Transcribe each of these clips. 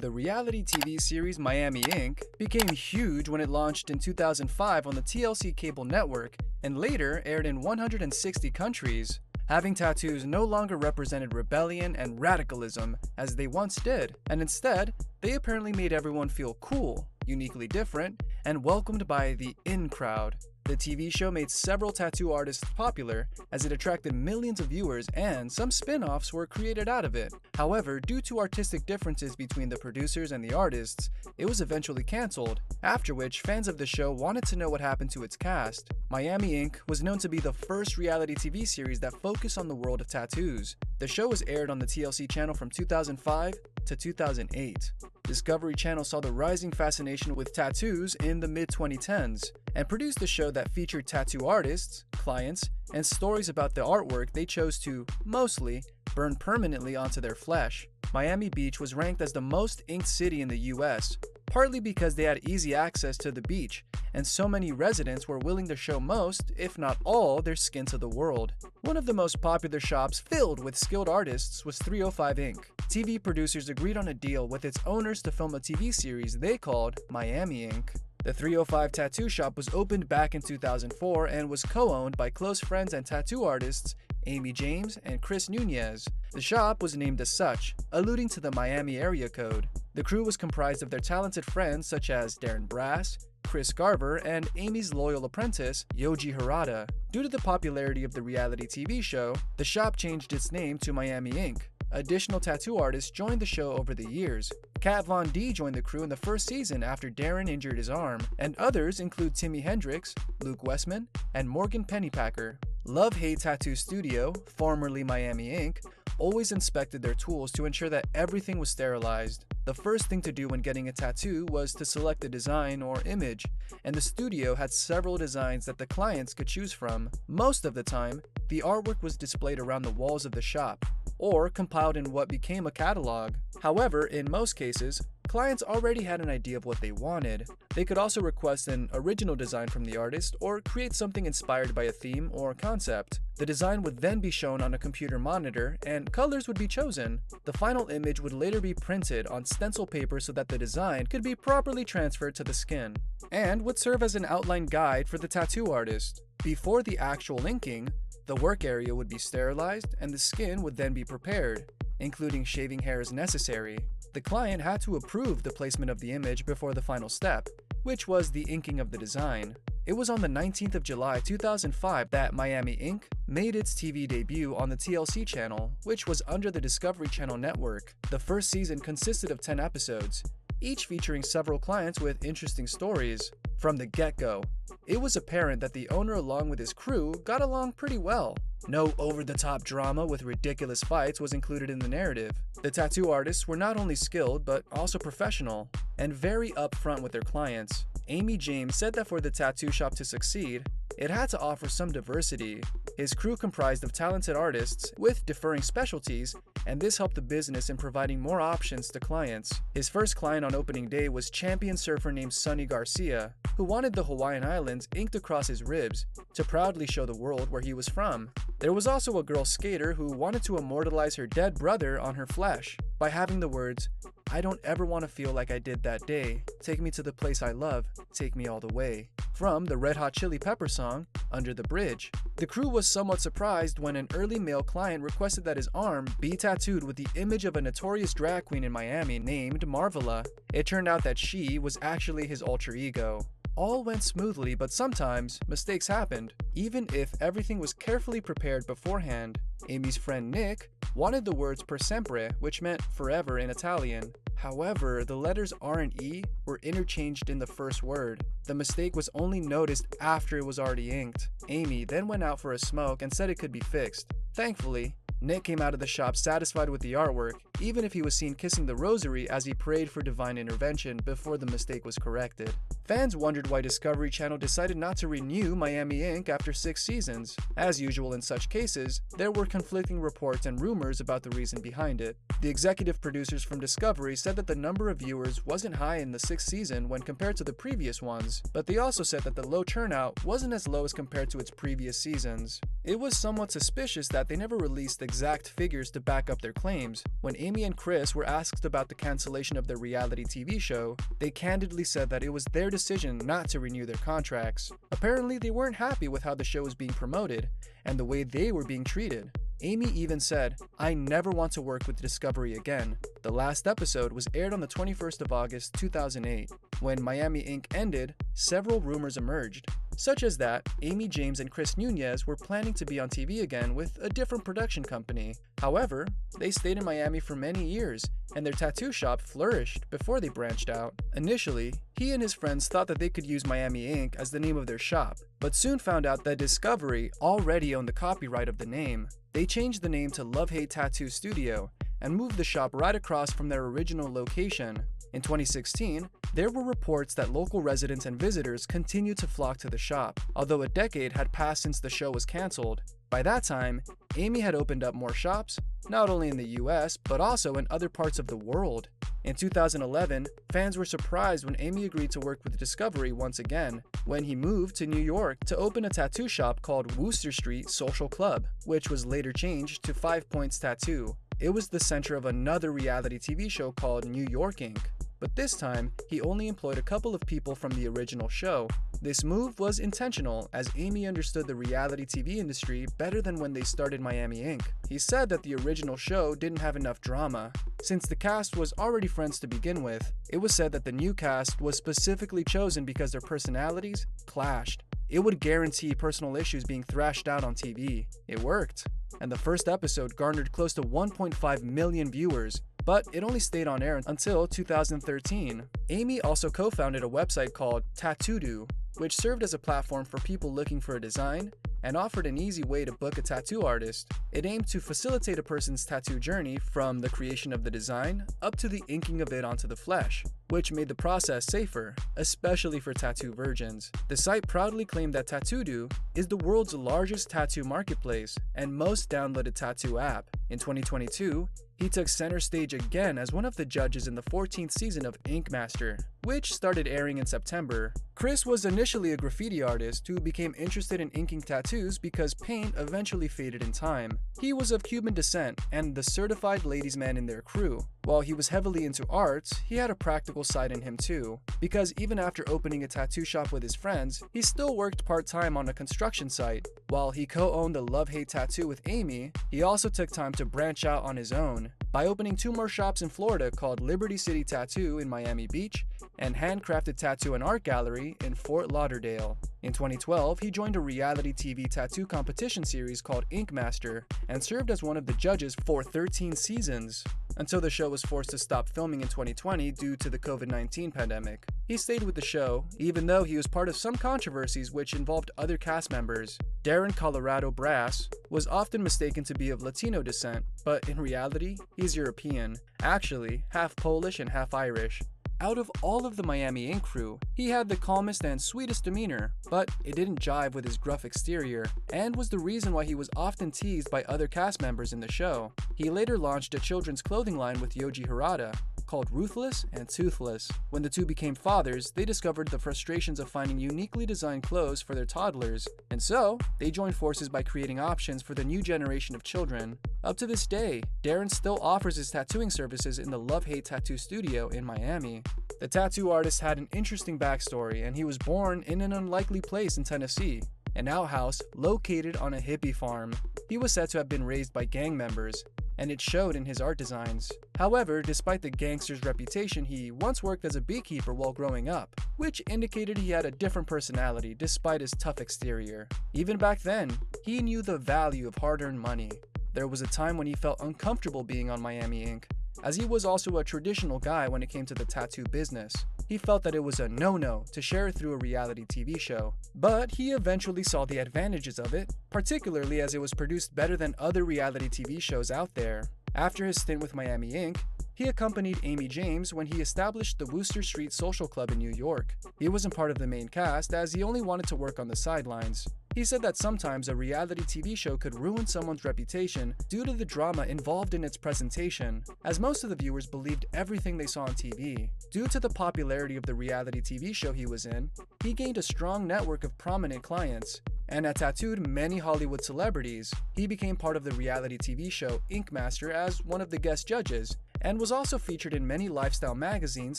The reality TV series Miami Ink. became huge when it launched in 2005 on the TLC cable network and later aired in 160 countries. Having tattoos no longer represented rebellion and radicalism as they once did, and instead, they apparently made everyone feel cool, uniquely different, and welcomed by the in crowd. The TV show made several tattoo artists popular as it attracted millions of viewers, and some spin-offs were created out of it. However, due to artistic differences between the producers and the artists, it was eventually cancelled, after which fans of the show wanted to know what happened to its cast. Miami Ink. was known to be the first reality TV series that focused on the world of tattoos. The show was aired on the TLC channel from 2005 to 2008. Discovery Channel saw the rising fascination with tattoos in the mid-2010s and produced a show that featured tattoo artists, clients, and stories about the artwork they chose to, mostly, burn permanently onto their flesh. Miami Beach was ranked as the most inked city in the US, partly because they had easy access to the beach, and so many residents were willing to show most, if not all, their skin to the world. One of the most popular shops filled with skilled artists was 305 Ink. TV producers agreed on a deal with its owners to film a TV series they called Miami Ink. The 305 Tattoo Shop was opened back in 2004 and was co-owned by close friends and tattoo artists Amy James and Chris Nunez. The shop was named as such, alluding to the Miami area code. The crew was comprised of their talented friends such as Darren Brass, Chris Garver, and Amy's loyal apprentice, Yoji Harada. Due to the popularity of the reality TV show, the shop changed its name to Miami Ink. Additional tattoo artists joined the show over the years. Kat Von D joined the crew in the first season after Darren injured his arm, and others include Timmy Hendrix, Luke Westman, and Morgan Pennypacker. Love Hate Tattoo Studio, formerly Miami Ink., always inspected their tools to ensure that everything was sterilized. The first thing to do when getting a tattoo was to select a design or image, and the studio had several designs that the clients could choose from. Most of the time, the artwork was displayed around the walls of the shop, or compiled in what became a catalog. However, in most cases, clients already had an idea of what they wanted. They could also request an original design from the artist or create something inspired by a theme or concept. The design would then be shown on a computer monitor and colors would be chosen. The final image would later be printed on stencil paper so that the design could be properly transferred to the skin, and would serve as an outline guide for the tattoo artist. Before the actual inking, the work area would be sterilized and the skin would then be prepared, including shaving hair as necessary. The client had to approve the placement of the image before the final step, which was the inking of the design. It was on the 19th of July 2005 that Miami Ink. made its TV debut on the TLC channel, which was under the Discovery Channel network. The first season consisted of 10 episodes, each featuring several clients with interesting stories. From the get-go, it was apparent that the owner along with his crew got along pretty well. No over-the-top drama with ridiculous fights was included in the narrative. The tattoo artists were not only skilled but also professional, and very upfront with their clients. Amy James said that for the tattoo shop to succeed, it had to offer some diversity. His crew comprised of talented artists with differing specialties, and this helped the business in providing more options to clients. His first client on opening day was champion surfer named Sonny Garcia, who wanted the Hawaiian Islands inked across his ribs to proudly show the world where he was from. There was also a girl skater who wanted to immortalize her dead brother on her flesh by having the words, "I don't ever want to feel like I did that day. Take me to the place I love. Take me all the way," from the Red Hot Chili Peppers song, Under the Bridge. The crew was somewhat surprised when an early male client requested that his arm be tattooed with the image of a notorious drag queen in Miami named Marvela. It turned out that she was actually his alter ego. All went smoothly, but sometimes mistakes happened, even if everything was carefully prepared beforehand. Amy's friend Nick wanted the words per sempre, which meant forever in Italian. However, the letters R and E were interchanged in the first word. The mistake was only noticed after it was already inked. Amy then went out for a smoke and said it could be fixed. Thankfully, Nick came out of the shop satisfied with the artwork, even if he was seen kissing the rosary as he prayed for divine intervention before the mistake was corrected. Fans wondered why Discovery Channel decided not to renew Miami Ink. after 6 seasons. As usual in such cases, there were conflicting reports and rumors about the reason behind it. The executive producers from Discovery said that the number of viewers wasn't high in the 6th season when compared to the previous ones, but they also said that the low turnout wasn't as low as compared to its previous seasons. It was somewhat suspicious that they never released exact figures to back up their claims. When Amy and Chris were asked about the cancellation of their reality TV show, they candidly said that it was their decision not to renew their contracts. Apparently, they weren't happy with how the show was being promoted and the way they were being treated. Amy even said, "I never want to work with Discovery again." The last episode was aired on the 21st of August 2008. When Miami Ink. ended, several rumors emerged, such as that Amy James and Chris Nunez were planning to be on TV again with a different production company. However, they stayed in Miami for many years, and their tattoo shop flourished before they branched out. Initially, he and his friends thought that they could use Miami Ink. as the name of their shop, but soon found out that Discovery already owned the copyright of the name. They changed the name to Love Hate Tattoo Studio and moved the shop right across from their original location. In 2016, there were reports that local residents and visitors continued to flock to the shop, although a decade had passed since the show was canceled. By that time, Amy had opened up more shops, not only in the US, but also in other parts of the world. In 2011, fans were surprised when Amy agreed to work with Discovery once again, when he moved to New York to open a tattoo shop called Wooster Street Social Club, which was later changed to 5 Points Tattoo. It was the center of another reality TV show called New York Ink. But this time, he only employed a couple of people from the original show. This move was intentional, as Amy understood the reality TV industry better than when they started Miami Ink. He said that the original show didn't have enough drama. Since the cast was already friends to begin with, it was said that the new cast was specifically chosen because their personalities clashed. It would guarantee personal issues being thrashed out on TV. It worked, and the first episode garnered close to 1.5 million viewers, but it only stayed on air until 2013. Amy also co-founded a website called Tattoo-Do, which served as a platform for people looking for a design and offered an easy way to book a tattoo artist. It aimed to facilitate a person's tattoo journey from the creation of the design up to the inking of it onto the flesh, which made the process safer, especially for tattoo virgins. The site proudly claimed that Tattoo-Do is the world's largest tattoo marketplace and most downloaded tattoo app. In 2022, he took center stage again as one of the judges in the 14th season of Ink Master, which started airing in September. Chris was initially a graffiti artist who became interested in inking tattoos because paint eventually faded in time. He was of Cuban descent and the certified ladies' man in their crew. While he was heavily into arts, he had a practical side in him too, because even after opening a tattoo shop with his friends, he still worked part-time on a construction site. While he co-owned the Love Hate Tattoo with Amy, he also took time to branch out on his own by opening 2 more shops in Florida called Liberty City Tattoo in Miami Beach and Handcrafted Tattoo and Art Gallery in Fort Lauderdale. In 2012, he joined a reality TV tattoo competition series called Ink Master and served as one of the judges for 13 seasons, until the show was forced to stop filming in 2020 due to the COVID-19 pandemic. He stayed with the show, even though he was part of some controversies which involved other cast members. Darren Colorado Brass was often mistaken to be of Latino descent, but in reality, he's European, actually half Polish and half Irish. Out of all of the Miami Ink. crew, he had the calmest and sweetest demeanor, but it didn't jive with his gruff exterior, and was the reason why he was often teased by other cast members in the show. He later launched a children's clothing line with Yoji Harada, called Ruthless and Toothless. When the two became fathers, they discovered the frustrations of finding uniquely designed clothes for their toddlers, and so they joined forces by creating options for the new generation of children. Up to this day, Darren still offers his tattooing services in the Love Hate Tattoo Studio in Miami. The tattoo artist had an interesting backstory, and he was born in an unlikely place in Tennessee, an outhouse located on a hippie farm. He was said to have been raised by gang members, and it showed in his art designs. However, despite the gangster's reputation, he once worked as a beekeeper while growing up, which indicated he had a different personality despite his tough exterior. Even back then, he knew the value of hard-earned money. There was a time when he felt uncomfortable being on Miami Ink., as he was also a traditional guy when it came to the tattoo business. He felt that it was a no-no to share it through a reality TV show, but he eventually saw the advantages of it, particularly as it was produced better than other reality TV shows out there. After his stint with Miami Ink., He accompanied Amy James when he established the Wooster Street Social Club in New York. He wasn't part of the main cast as he only wanted to work on the sidelines. He said that sometimes a reality TV show could ruin someone's reputation due to the drama involved in its presentation, as most of the viewers believed everything they saw on TV. Due to the popularity of the reality TV show he was in, he gained a strong network of prominent clients, and had tattooed many Hollywood celebrities. He became part of the reality TV show Ink Master as one of the guest judges, and was also featured in many lifestyle magazines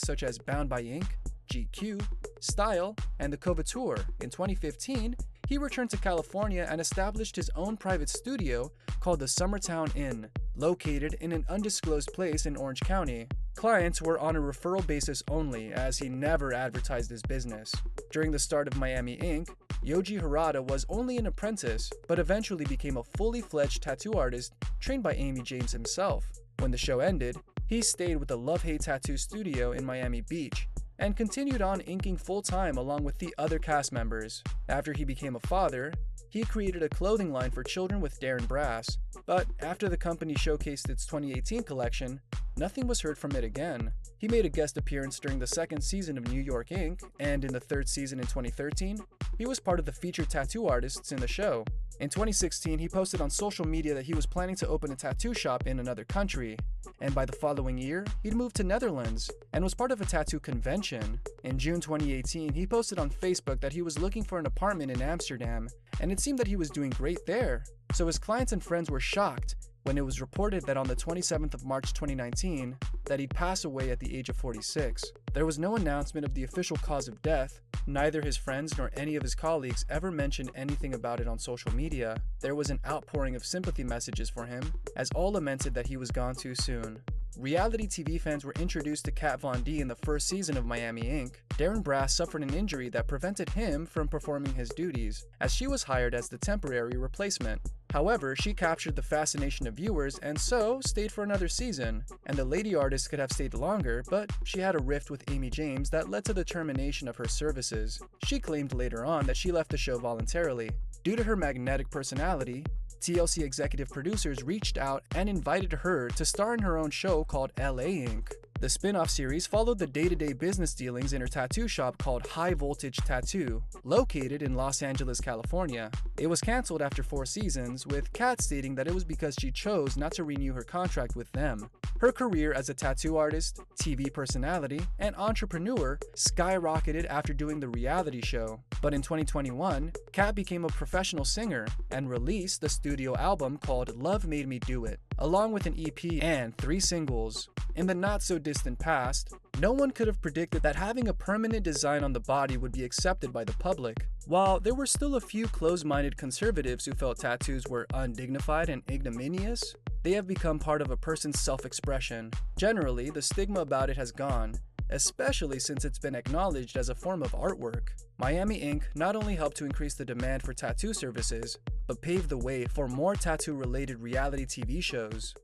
such as Bound by Ink, GQ, Style, and The Couture. In 2015, he returned to California and established his own private studio called the Summertown Inn, located in an undisclosed place in Orange County. Clients were on a referral basis only, as he never advertised his business. During the start of Miami Ink., Yoji Harada was only an apprentice, but eventually became a fully fledged tattoo artist trained by Amy James himself. When the show ended, he stayed with the Love Hate Tattoo Studio in Miami Beach, and continued on inking full-time along with the other cast members. After he became a father, he created a clothing line for children with Darren Brass, but after the company showcased its 2018 collection, nothing was heard from it again. He made a guest appearance during the second season of New York Ink, and in the third season in 2013, he was part of the featured tattoo artists in the show. In 2016, he posted on social media that he was planning to open a tattoo shop in another country, and by the following year, he'd moved to Netherlands and was part of a tattoo convention. In June 2018, he posted on Facebook that he was looking for an apartment in Amsterdam, and it seemed that he was doing great there. So his clients and friends were shocked when it was reported that on the 27th of March 2019, that he'd pass away at the age of 46. There was no announcement of the official cause of death. Neither his friends nor any of his colleagues ever mentioned anything about it on social media. There was an outpouring of sympathy messages for him, as all lamented that he was gone too soon. Reality TV fans were introduced to Kat Von D in the first season of Miami Ink. Darren Brass suffered an injury that prevented him from performing his duties, as she was hired as the temporary replacement. However, she captured the fascination of viewers and so stayed for another season, and the lady artist could have stayed longer, but she had a rift with Amy James that led to the termination of her services. She claimed later on that she left the show voluntarily. Due to her magnetic personality, TLC executive producers reached out and invited her to star in her own show called LA Ink. The spin-off series followed the day-to-day business dealings in her tattoo shop called High Voltage Tattoo, located in Los Angeles, California. It was canceled after 4 seasons, with Kat stating that it was because she chose not to renew her contract with them. Her career as a tattoo artist, TV personality, and entrepreneur skyrocketed after doing the reality show. But in 2021, Kat became a professional singer and released the studio album called Love Made Me Do It, along with an EP and 3 singles. In the not-so-distant past, no one could have predicted that having a permanent design on the body would be accepted by the public. While there were still a few closed-minded conservatives who felt tattoos were undignified and ignominious, they have become part of a person's self-expression. Generally, the stigma about it has gone, especially since it's been acknowledged as a form of artwork. Miami Ink not only helped to increase the demand for tattoo services, but paved the way for more tattoo-related reality TV shows.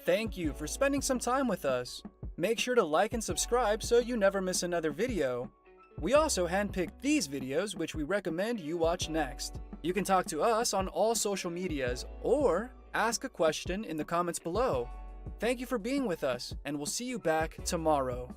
Thank you for spending some time with us. Make sure to like and subscribe so you never miss another video. We also handpicked these videos which we recommend you watch next. You can talk to us on all social medias or ask a question in the comments below. Thank you for being with us, and we'll see you back tomorrow.